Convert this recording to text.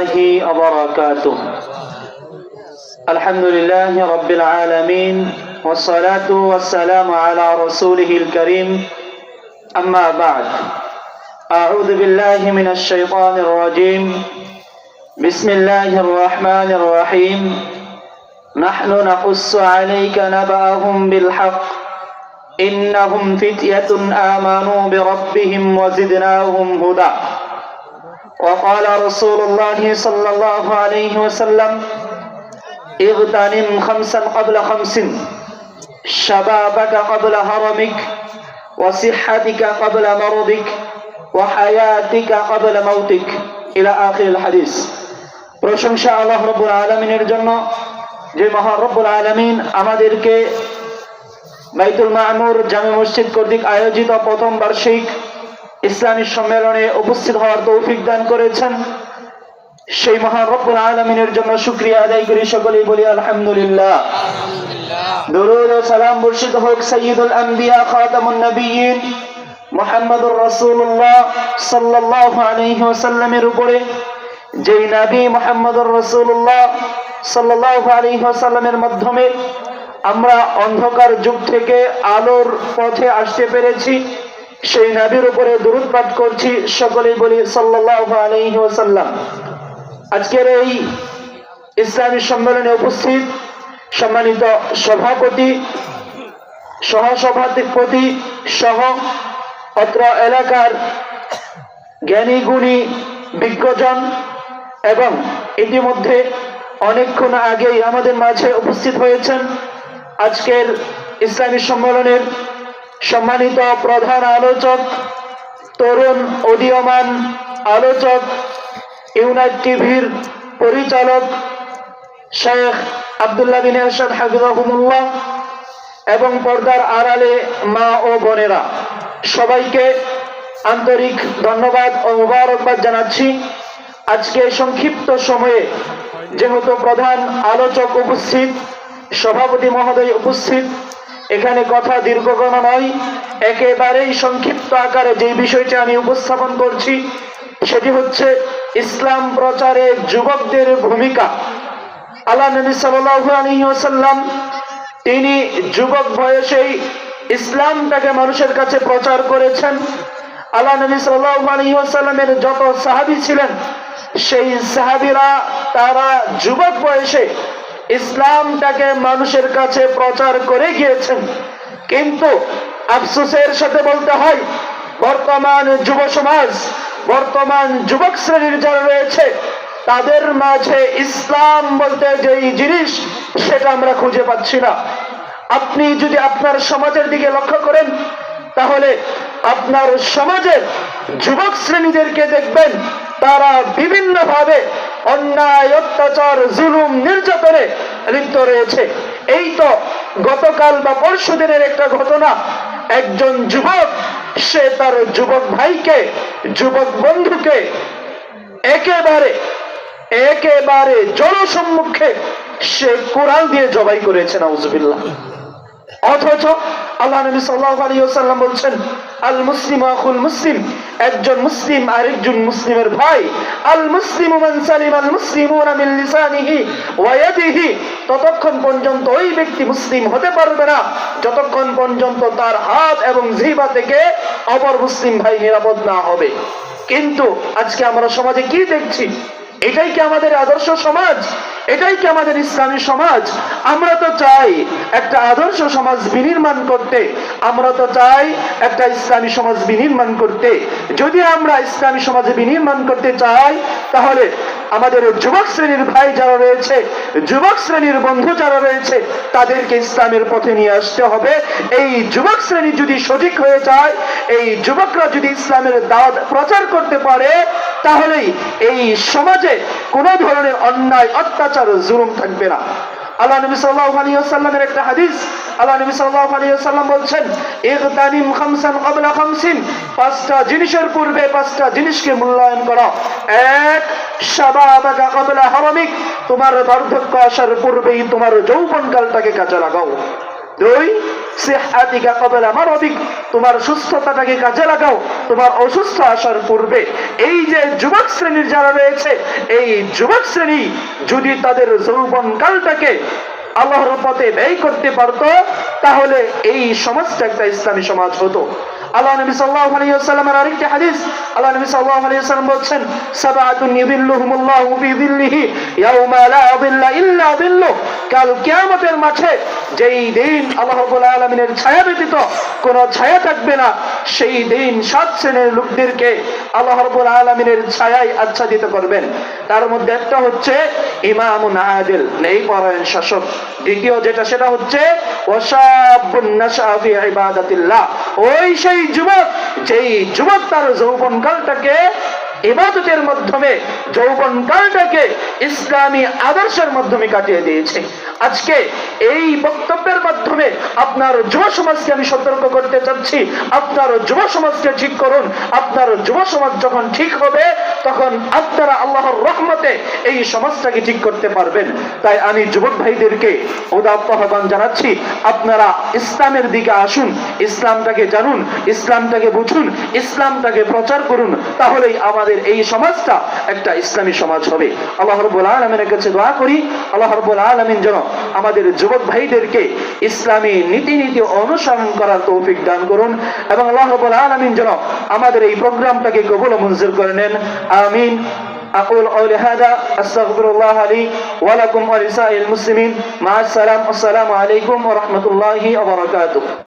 الله وبركاته. الحمد لله رب العالمين والصلاة والسلام على رسوله الكريم. أما بعد، أعوذ بالله من الشيطان الرجيم. بسم الله الرحمن الرحيم. نحن نقص عليك نبأهم بالحق إنهم فتية آمنوا بربهم وزدناهم هدى. وقال رسول الله صلى الله عليه وسلم: اغتنم خمسا قبل خمس، شبابك قبل هرمك، وصحتك قبل مرضك، وحياتك قبل موتك، إلى آخر الحديث. প্রশংসা আল্লাহ রব্বুল আলামিনের জন্য, যে মহান রব্বুল আলামিন আমাদেরকে বাইতুল মামুর জামে মসজিদ কর্তৃক আয়োজিত প্রথম বার্ষিক ইসলামী সম্মেলনে উপস্থিত হওয়ার তৌফিক দান করেছেন। সেই মহান রব্বুল আলামিনের জন্য শুকরিয়া আদায় করি, সকলেই বলি আলহামদুলিল্লাহ। দরুদ ও সালাম বর্ষিত হোক সাইয়্যিদুল আম্বিয়া খাতামুন নবিয়্যিন মুহাম্মদুর রাসূলুল্লাহ সাল্লাল্লাহু আলাইহি ওয়াসাল্লামের উপরে, যেই নবী মুহাম্মদুর রাসূলুল্লাহ সাল্লাল্লাহু আলাইহি ওয়াসাল্লামের মাধ্যমে আমরা অন্ধকার যুগ থেকে আলোর পথে আসতে পেরেছি। সেই নবীর উপরে দুরূদ পাঠ করছি, সকলেই বলি সাল্লাল্লাহু আলাইহি ওয়াসাল্লাম। আজকের এই ইসলামী সম্মেলনে উপস্থিত সম্মানিত সভাপতি, সহসভাপতি সহ অত্র এলাকার জ্ঞানী গুণী বিজ্ঞজন এবং ইতিমধ্যে অনেকক্ষণ আগেই আমাদের মাঝে উপস্থিত হয়েছেন আজকের ইসলামী সম্মেলনের সম্মানিত প্রধান আলোচক, তরুণ উদীয়মান আলোচক, ইউনাইট টিভির পরিচালক শেখ আব্দুল্লাহ বিন এরশাদ হাফিজাহুমুল্লাহ এবং পর্দার আড়ালে মা ও বোনেরা, সবাইকে আন্তরিক ধন্যবাদ ও মুবারকবাদ জানাচ্ছি। আজকে সংক্ষিপ্ত সময়ে যেহেতু প্রধান আলোচক উপস্থিত, সভাপতি মহোদয় উপস্থিত, এখানে কথা দীর্ঘক্ষণ নয়, একেবারেই সংক্ষিপ্ত আকারে যে বিষয়টি আমি উপস্থাপন করছি সেটি হচ্ছে ইসলাম প্রচারে যুবকদের ভূমিকা। আল্লাহ নবী সাল্লাল্লাহু আলাইহি ওয়াসাল্লাম তিনি যুবক বয়সেই ইসলামটাকে মানুষের কাছে প্রচার করেছেন। আল্লাহ নবী সাল্লাল্লাহু আলাইহি ওয়াসাল্লামের যত সাহাবী ছিলেন, সেই সাহাবীরা তারা যুবক বয়সে ইসলামটাকে মানুষের কাছে প্রচার করে গিয়েছেন। কিন্তু আফসোসের সাথে বলতে হয়, বর্তমান যুব সমাজ, বর্তমান যুবক শ্রেণীর যারা রয়েছে, তাদের মাঝে ইসলাম বলতে যেই জিনিস সেটা আমরা খুঁজে পাচ্ছি না। আপনি যদি আপনার সমাজের দিকে লক্ষ্য করেন, তাহলে আপনার সমাজের যুবক শ্রেণীদেরকে দেখবেন তারা বিভিন্নভাবে অন্যায়, অত্যাচার, জুলুম, নির্যাতনে লিপ্ত রয়েছে। এই তো গতকাল বা পরশু দিনের একটা ঘটনা, একজন যুবক সে তার যুবক ভাইকে, যুবক বন্ধুকে একেবারে জনসম্মুখে সে কোরআন দিয়ে জবাই করেছে, নাউজুবিল্লাহ। অথচ আল্লাহ নবী সাল্লাল্লাহু আলাইহি ওয়াসাল্লাম বলছেন, আল মুসলিমু আখুল মুসলিম, একজন মুসলিম আরেকজন মুসলিমের ভাই। আল মুসলিমু মান সালিমাল মুসলিমুনা মিন লিসানিহি ওয়া ইয়াদিহি, ততক্ষণ পর্যন্ত ওই ব্যক্তি মুসলিম হতে পারবে না যতক্ষণ পর্যন্ত তার হাত এবং জিহ্বা থেকে অপর মুসলিম ভাই নিরাপদ না হবে। কিন্তু আজকে আমরা সমাজে কি দেখছি? এটাই কি আমাদের আদর্শ সমাজ? এটাই কি আমাদের ইসলামী সমাজ? আমরা তো চাই একটা আদর্শ সমাজ বিনির্মাণ করতে, আমরা তো চাই একটা ইসলামী সমাজ বিনির্মাণ করতে। যদি আমরা ইসলামী সমাজ বিনির্মাণ করতে চাই, তাহলে আমাদের যুবক শ্রেণীর ভাই যারা রয়েছে, যুবক শ্রেণীর বন্ধু যারা রয়েছে, তাদেরকে ইসলামের পথে নিয়ে আসতে হবে। এই যুবক শ্রেণী যদি সঠিক হয়ে যায়, এই যুবকরা যদি ইসলামের দাওয়াত প্রচার করতে পারে, তাহলেই এই সমাজে কোনো ধরনের অন্যায়, অত্যাচার, জুলুম থাকবে না। আল্লাহ নবী সাল্লাল্লাহু আলাইহি ওয়াসাল্লামের একটা হাদিস, আল্লাহ নবী সাল্লাল্লাহু আলাইহি ওয়াসাল্লাম বলছেন, ইগতানিম খামসান ক্বাবলা খামসিন, পাঁচটা জিনিসের পূর্বে পাঁচটা জিনিসকে মূল্যায়ন করো। এক, শাবাবাকা ক্বাবলা হারামিক, তোমার বার্ধক্য আসার পূর্বেই তোমার যৌবনকালটাকে কাজে লাগাও। দুই, সিহহাতিকা ক্বাবলা মারাদিক, তোমার সুস্থতাটাকে কাজে লাগাও তোমার অসুস্থ আসার পূর্বে। এই যে যুবক শ্রেণীর যারা রয়েছে, এই যুবক শ্রেণী যদি তাদের যৌবনকালটাকে আল্লাহর পথে ব্যয় করতে পারতো, তাহলে এই সমাজটা একটা ইসলামী সমাজ হতো। আল্লাহ নবী সাল্লাল্লাহু আলাইহি ওয়াসাল্লামের আরেকটি হাদিস, আল্লাহ নবী সাল্লাল্লাহু আলাইহি ওয়াসাল্লাম বলেন, সাবআতুন ইযিল্লুহুমুল্লাহু ফি যিল্লিহি ইয়াওমা লা যিল্লা ইল্লা যিল্লুহ। কাল কিয়ামতের মাঠে যেই দিন আল্লাহ রাব্বুল আলামিনের ছায়া ব্যতীত কোনো ছায়া থাকবে না, সেই দিন 7 শ্রেণীর লোকদেরকে আল্লাহ রাব্বুল আলামিনের ছায়ায় আচ্ছাদিত করবেন। তার মধ্যে একটা হচ্ছে ইমামুন আদিল, ন্যায়পরায়ণ শাসক। দ্বিতীয় যেটা, সেটা হচ্ছে ওয়াশাবুন নাশা ফি ইবাদাতিল্লাহ, ওই সেই যুবক যেই যুবক তার যৌবনকালটাকে ইবাদতের মাধ্যমে, যৌবনকালটাকে ইসলামী আদর্শের মাধ্যমে কাটিয়ে দিয়েছে। আজকে এই বক্তব্যের মাধ্যমে আপনার যুব সমাজকে আমি সতর্ক করতে চাচ্ছি, আপনার যুব সমাজকে ঠিক করুন। আপনার যুব সমাজ যখন ঠিক হবে, তখন আপনারা আল্লাহর রহমতে এই সমাজটাকে ঠিক করতে পারবেন। তাই আমি যুবক ভাইদেরকে উদাত্ত আহ্বান জানাচ্ছি, আপনারা ইসলামের দিকে আসুন, ইসলামটাকে জানুন, ইসলামটাকে বুঝুন, ইসলামটাকে প্রচার করুন, তাহলেই আমাদের এই সমাজটা একটা ইসলামী সমাজ হবে। আল্লাহ রাব্বুল আলামিনের কাছে দোয়া করি, আল্লাহ রাব্বুল আলামিন যেন আমাদের যুবক ভাইদেরকে ইসলামী নীতি অনুসরণ করার তৌফিক দান করুন, এবং আল্লাহ রাব্বুল আলামিন যেন আমাদের এই প্রোগ্রামটাকে কবুল ও মঞ্জুর করে নেন। আমিন। أقول قولي هذا أستغفر الله لي ولكم ولسائر المسلمين مع السلام. السلام عليكم ورحمة الله وبركاته.